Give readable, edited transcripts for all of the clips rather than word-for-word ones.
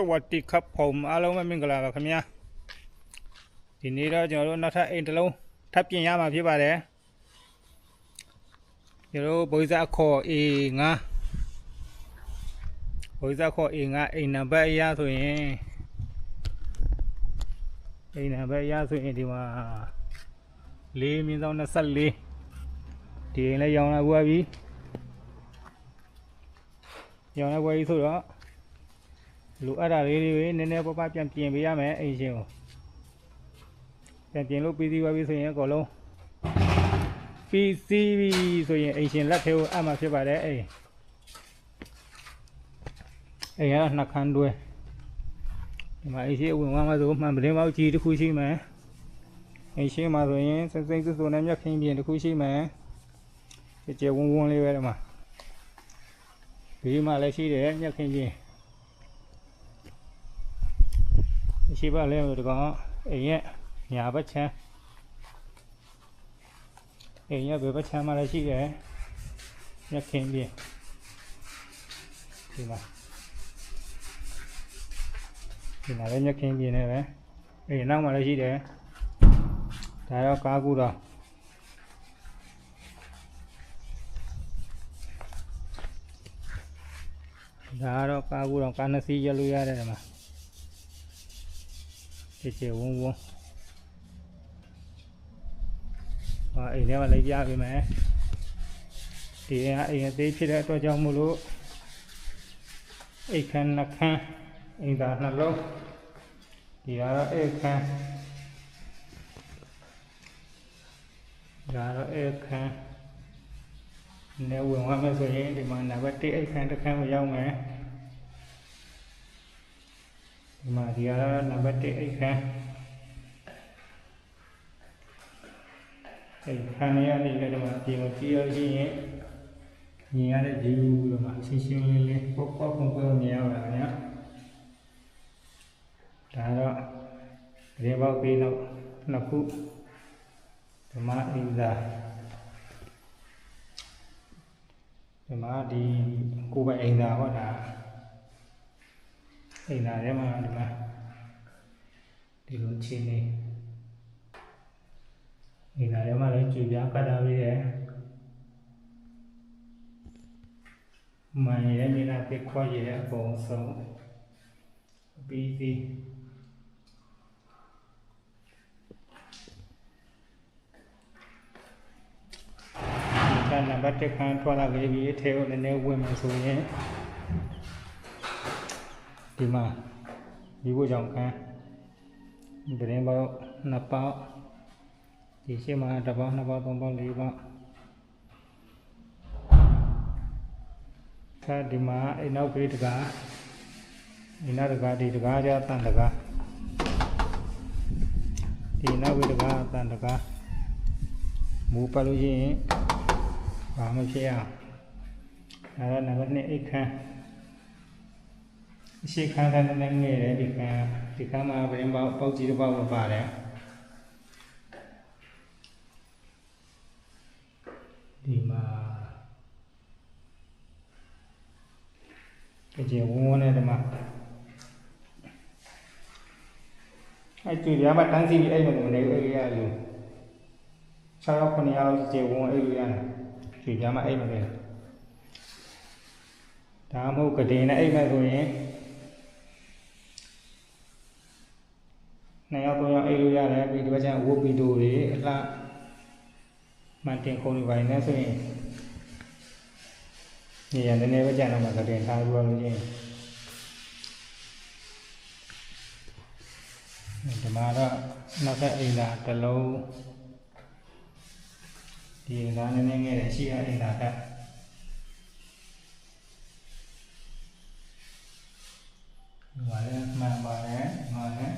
วัสดีครับผมအားလုံးပဲမင်္ဂလာပါခင်ဗျာဒီနေ့တော့ကျွန်တော်တို့နောက်ထပ်အိမ်တစ်လုံးထပ်ပြင်ရမှာဖြစ်ပါတယ်ကျွန်တော်တို့ဘိုးစားခေါ် A5 ဘိုးစားခေါ် A5 အိမ်နံပါတ်အရဆိုရင်အိမ်နံပါတ်အရဆိုရင်ဒီမှာ4/24ဒီအိမ်လည်းရောင်းလာပွားပြီရောင်းလာပွားပြီဆိုတော့လူအပ်တာလေးတွေနည်းနည်းပပပြန်ပြင်ပေးရမယ်အိမ်ရှင်ကိုပြန်ပြင်လို့ပြီးစီးသွားပြီဆိုရင်အကုန်လုံးပြီးစီးပြီဆိုရင်အိမ်ရှင်လက်ထဲကိုအပ်မှာဖြစ်ပါတယ်အိမ်ကတော့နှစ်ခန်းတွဲဒီမှာအိမ်ရှင်ဝင်သွားမှဆိုမှန်ပတင်းပေါက်ကြီးတစ်ခုရှိမယ်အိမ်ရှင်မှာဆိုရင်စိမ့်စိမ့်စွစွနဲ့မြက်ခင်းပြင်တစ်ခုရှိမယ်ကြဲဝန်းဝန်းလေးပဲဒီမှာဒီမှာလည်းရှိတယ်မြက်ခင်းပြင်ရှိပါလဲလို့ဒီကောင်အိမ်ရဲ့ညာဘက်ချမ်းအိမ်ရဲ့ဘယ်ဘက်ချမ်းမှာလည်းရှိတယ်မြက်ခင်းပြင်ဒီမှာလည်းမြက်ခင်းပြင်နဲ့ပဲအိမ်နောက်မှာလည်းရှိတယ်ဒါတော့ကားကူတော့ဒါတော့ကားကူတော့ကားနှစ်စီးရလို့ရတယ်ဒီမှာကြဲဝန်းဝန်းအိမ်ထဲမှာလိုက်ပြပေးမယ်ဒီအိမ်အသေးဖြစ်တဲ့အတွက်ကြောင့်မို့လို့အိမ်ခန်းနှစ်ခန်းအိမ်သာနှလုံးဒီကတော့အိမ်ခန်းဒါတော့အိမ်ခန်းနဲ့ဝင်သွားမယ်ဆိုရင်ဒီမှာနံပါတ်1အိမ်ခန်းတစ်ခန်းကိုရောက်မယ်ဒီမှာဒီကတော့နံပါတ်1အိမ်ခန်းအိမ်ခန်းရနေလည်းဒီမှာပြင်ကိုကြည့်ရချင်းရင်မြင်ရတဲ့ view လို့မှာရှင်းရှင်းလင်းလင်းပေါက်ပေါက်ပုံမြင်ရပါခင်ဗျာဒါတော့ရေပေါက်ပြီးတော့နှစ်ခုဒီမှာအိမ်သာဒီမှာဒီကိုယ်ပိုင်အိမ်သာဟောတာအိမ်သာထဲမှာဒီမှာဒီလိုချင်းနေအိမ်သာထဲမှာလည်းကြည်ပြားကတ်ထားပြီးတယ်မှန်ရဲ့နေရာပြခွာရတဲ့အကုန်ဆုံးပြီးစီနံပါတ်1ခန်းထွက်လာခဲ့ပြီးအထဲကိုလည်းနည်းဝင်မယ်ဆိုရင်ဒီမှာဒီဘုကြောင့်ခန်းဗရင်ပေါက်2ပေါက်ဒီရှိမှာ1ပေါက်2ပေါက်3ပေါက်4ပေါက်ဒီမှာအိမ်နောက်ဘေးတကားအိမ်နောက်တကားဒီတကားကျတန်တကားဒီနောက်ဘေးတကားတန်တကားမူပါလို့ရှိရင်ဘာမှဖြစ်ရအောင်ဒါတော့နံပါတ်2အိမ်ခန်းရှိခန်းကလည်းငယ်တယ်ဒီခန်းမှာဗရင်ပေါက်ကြီးတစ်ပေါက်မပါတယ်ဒီမှာကြည့်ဝန်းဝန်းနဲ့ဒီမှာကြည့်ရမှာတန်းစီပြီးအိမ်မှာမနေဘူးအိမ်ရလို့6ရောက်9ရောက်ကြည့်ဝန်းအိမ်လို့ရတယ်ကြည့်ရမှာအိမ်မှာနေဒါမှမဟုတ်ကတင်နဲ့အိမ်မှာဆိုရင်2ရောက်3ရောက်အိမ်လို့ရတယ်ပြီးဒီဘက်ကျဝုတ်ပီတိုတွေအလှမှန်တင်ခုံတွေပိုင်းနဲ့ဆိုရင်နေရာနည်းနည်းပဲကြာတော့မှကတင်ထားပြီးလို့ချင်းဒီမှာတော့နောက်ထပ်အိမ်သာတစ်လုံးဒီအိမ်သာနည်းနည်းငယ်တယ်ရှိရအိမ်သာကဒီမှာလည်းမှန်ပါတယ်မှန်တယ်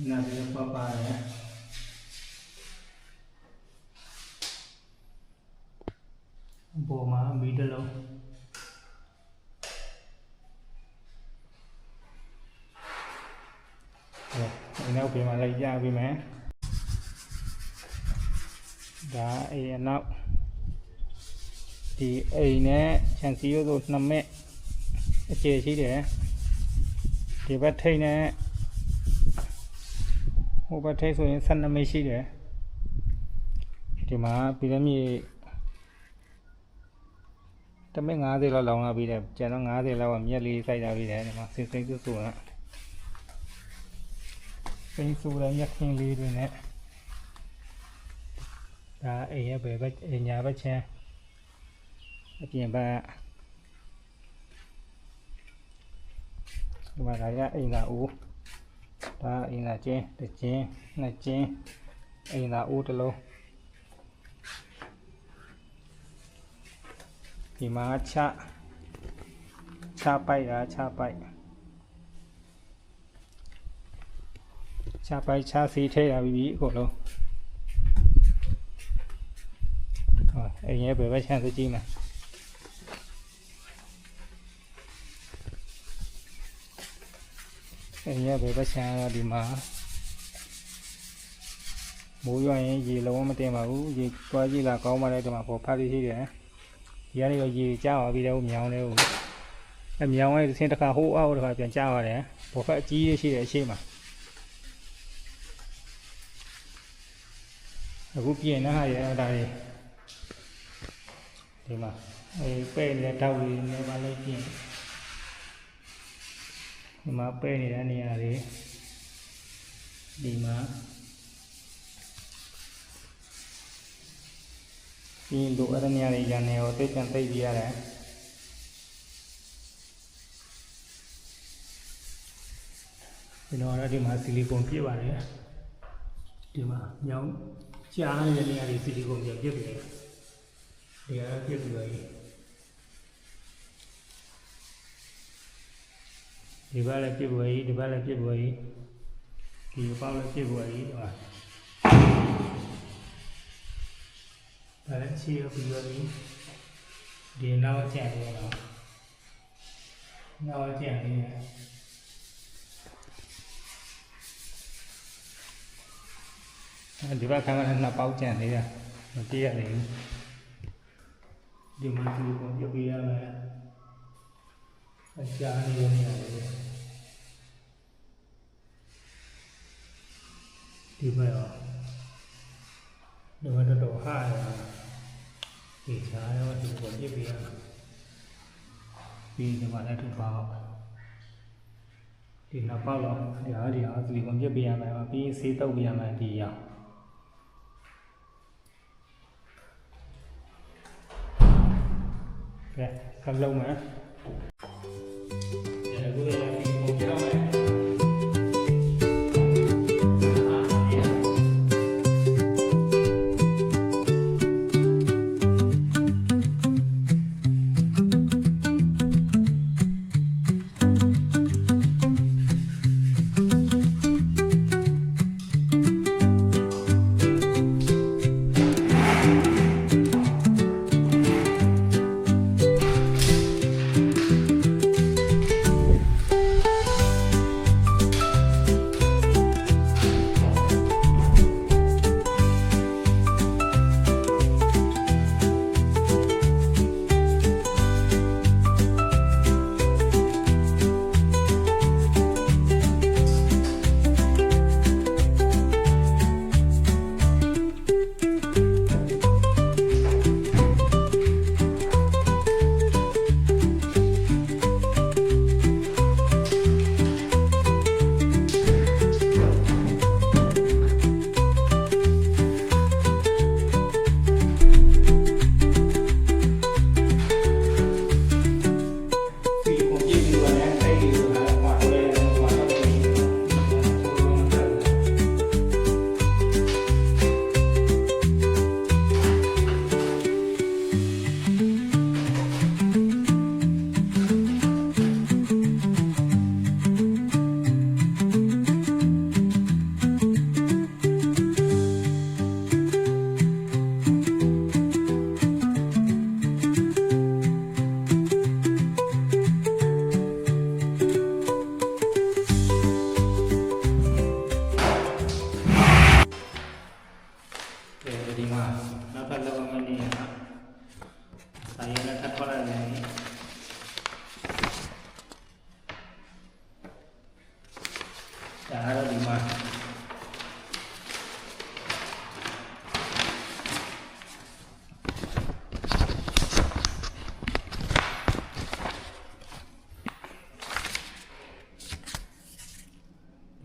နားပြီးတော့ပါတယ်ပေါ်မှာမီးတလုံးဒီနောက်ပြင်မှာလိုက်ကြပြီမယ်ဒါအိမ်နောက်ဒီအိမ်နဲ့ခြံစည်းရိုးဆို2 မက်အကျယ်ရှိတယ် ဒီဘက်ထိတ်နဲ့ဟိုဘက်ထိတ်ဆိုရင်12မိနစ်ရှိတယ်ဒီမှာပြည်သမီးတမင်50လောက်လောင်လာပြီးတယ်ကျန်တော့50လောက်ကမြက်လေးစိုက်လာပြီးတယ်ဒီမှာစိတ်စိတ်ဆူဆူကစိတ်ဆူတဲ့မြက်ခင်းလေးတွေနဲ့ဒါအိမ်ရဲ့ဘယ်ဘက်ညာဘက်ချမ်းအပြင်ဘက်ဒီမှာဒါကအိမ်သာဦးဒါအိမ်သာကျင်းတစ်ကျင်းနှစ်ကျင်းအိမ်သာဦးတစ်လုံးဒီမှာချပိုက်တာချပိုက်ချစီထဲရပြီအကုန်လုံးအိမ်ရဲ့ဘယ်ဘက်ချမ်းစကြည့်မှာအိမ်ရဲ့ဘယ်ဘက်ချမ်းကဒီမှာမိုးရွာရင်ရေလုံးဝမတင်ပါဘူးရေတွားကြည့်လာကောင်းပါလေဒီမှာပေါ်ဖတ်ပြီးရှိတယ်ဒီကနေရေကျသွားပြီးတော့မြောင်းနေဦးအမြောင်းရဲ့ဆင်းတစ်ခါဟိုးအောက်တစ်ခါပြန်ကျသွားတယ်ပေါ်ဖတ်အကြီးကြီးရှိတယ်အရှိမှာအခုပြင်နေဟာရဲ့အဲ့ဒါလေးဒီမှာပဲ့နေတဲ့တောက်လေးနဲ့ပါလို့ပြင်ဒီမှာပဲ့နေတဲ့နေရာလေးဒီမှာဒီလိုအဲ့ဒီနေရာလေးရနေရောတိတ်ပြန်သိပ်ပြရတယ်ဒီတော့ဒီမှာဆီလီကွန်ပြည့်ပါတယ်ဒီမှာညောင်းကြားနေတဲ့နေရာလေးဆီလီကွန်ပြည့်ပြီဒီကပြည့်ပြီဒီဘက်လည်းပြည့်ပြီဒီဘက်လည်းပြည့်ပြီဒီပေါက်လည်းပြည့်ပြီဒီမှာဒါလည်းချီရပြီးတော့ဒီနောက်ကျန်နေတော့နောက်ကျန်နေဒီဘက်ခါကနှစ်ပေါက်ကျန်နေတာမတည့်ရသေးဘူးဒီမှာဒီကိုပြပြရမယ်အကြာနေနေရတယ်ဒီဘက်ရောဒီဘက်တော့ဟာရဒီချာရောဒီကိုပြပြရပြီးဒီမှာလည်းထူပါဒီနောက်ပေါက်တော့ဒီဟာဒီကိုပြပြရမယ်ပြီးဆေးတုပ်ပြရမယ်ဒီရောကဲကလုံးမယ်အခုလည်းဒီကိုပြောမယ် ဒါကတော့ဒီမှာ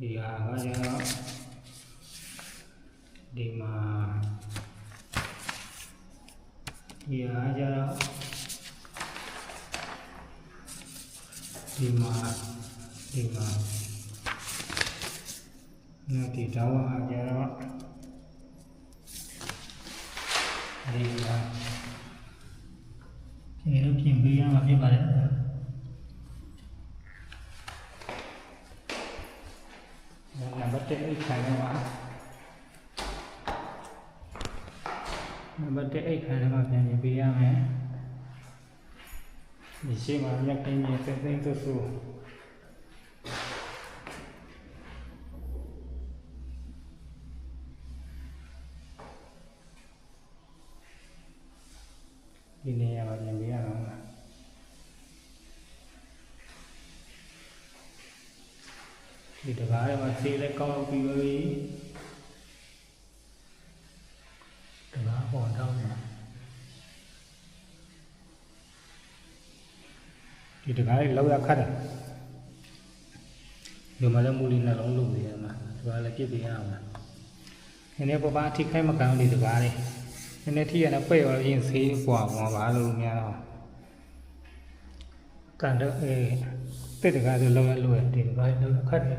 ဒီဟာကကျတော့ဒီမှာဒီဟာကျတော့ဒီမှာဒီတောင်းအားကျတော့ဒီဟာပြင်ပေးရမှာဖြစ်ပါတယ်နံပါတ်1အိတ်ခံထဲမှာပြန်ပြင်ပေးရမယ်ဒီရှိမှမြတ်ကင်းကြီးစိမ့်စိမ့်ဆူဆူဒီနေရာမှာပြင်ပေးရအောင်ဒီတကားထဲမှာဆေးလည်းကောင်းလို့ပြီးပြီတကားပေါ်တောင်းမှာဒီတကားလေးလောက်ရခတ်တယ်ဒီမှာလည်းမူလီနှလုံးလုပ်နေရမှာဒီကလည်းပြစ်ပေးရအောင်နည်းနည်းပပအထိခိုက်မကန်ဒီတကားလေးနည်းနည်းထိရတဲ့ပိတ်ရောရင်ဆေးပွားမှာပါလို့များတော့ကန်တော့တစ်တကားဆိုလောက်ရလို့ဒီတကားလောက်ခတ်တယ်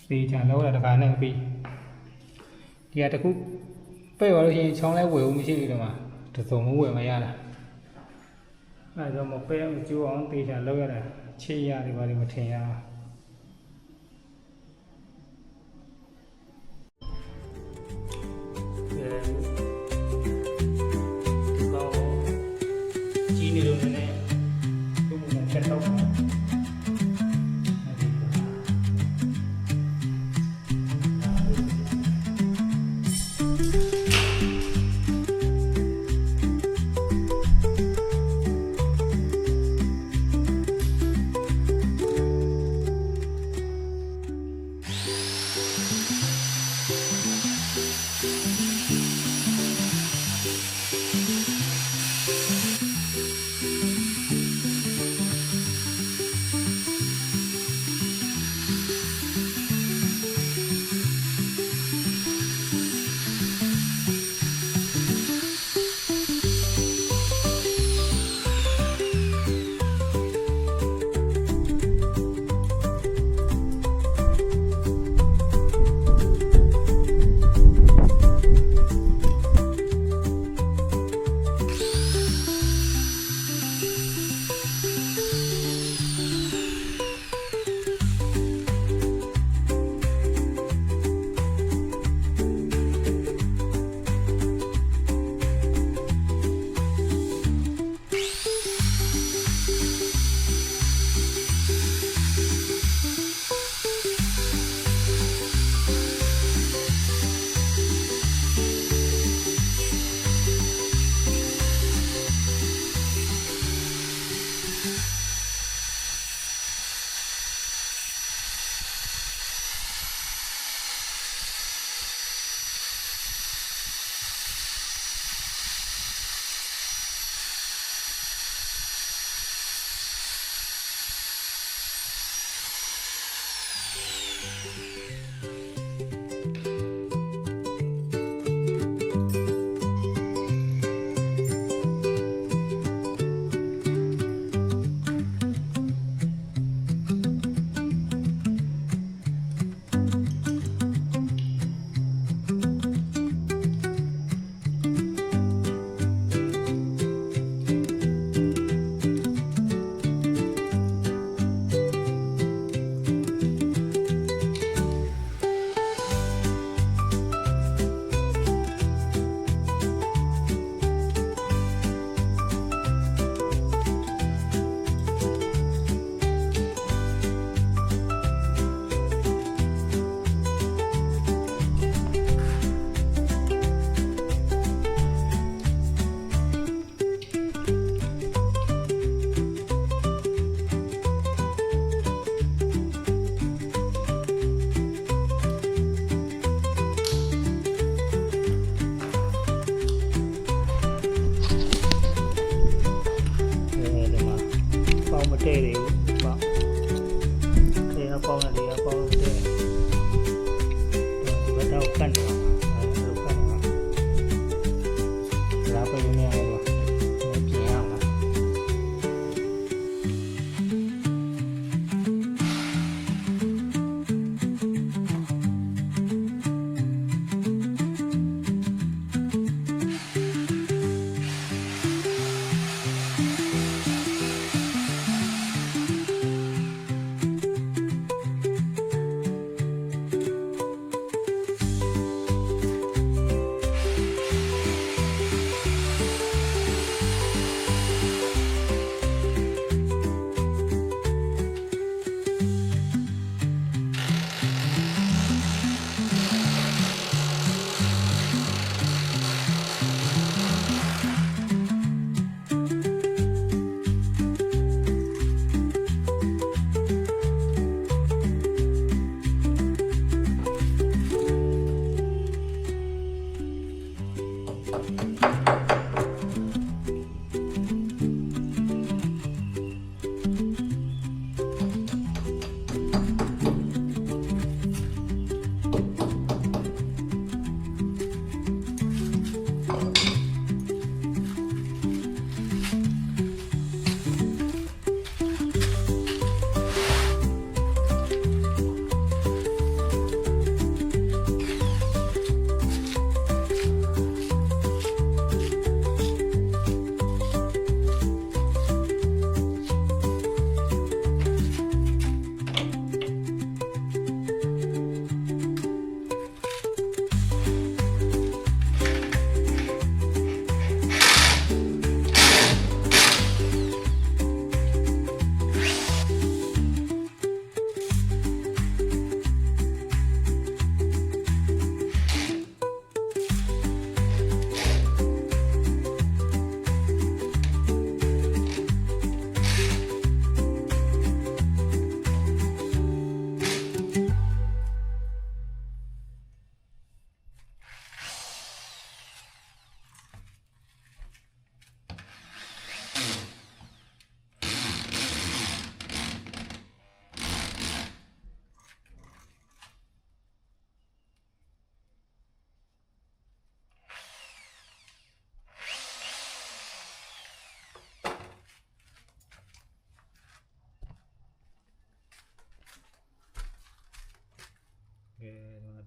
ဒီချာလောက်ရတကားနဲ့ပြီးဒီကတခုပိတ်ရောလို့ရင်ချောင်းလဲဝယ်ဦးမရှိဘူးဒီမှာတစုံမဝယ်မရတာအဲဒါမပဲမကျိုးအောင်တေချာလောက်ရတာချေရတယ်ဘာလို့မထင်ရအောင်ကြီးနေလို့လည်းသူ့ကိုချက်တော့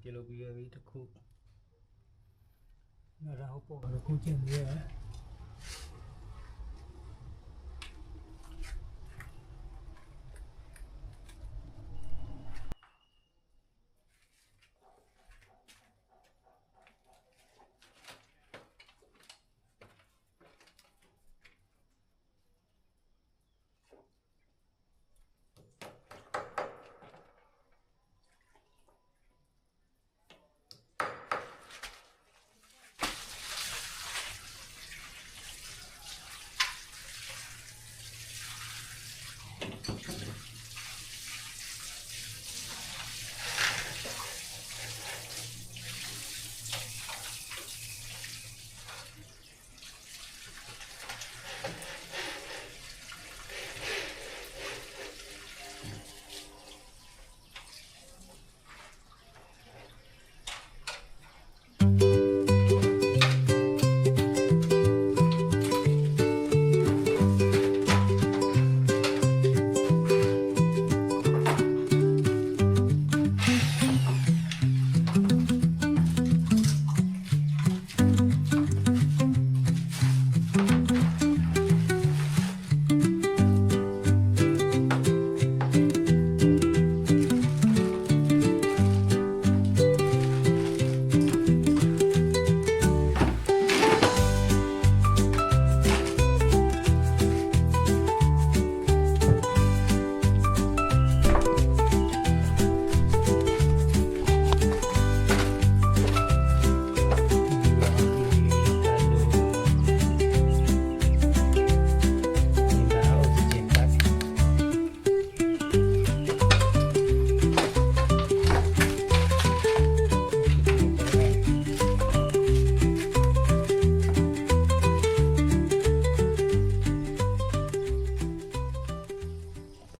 ပြုလုပ်ပြီးရပြီတစ်ခုနောက်တော့ဟောပေါ်တော့ခုကျင်းနေရ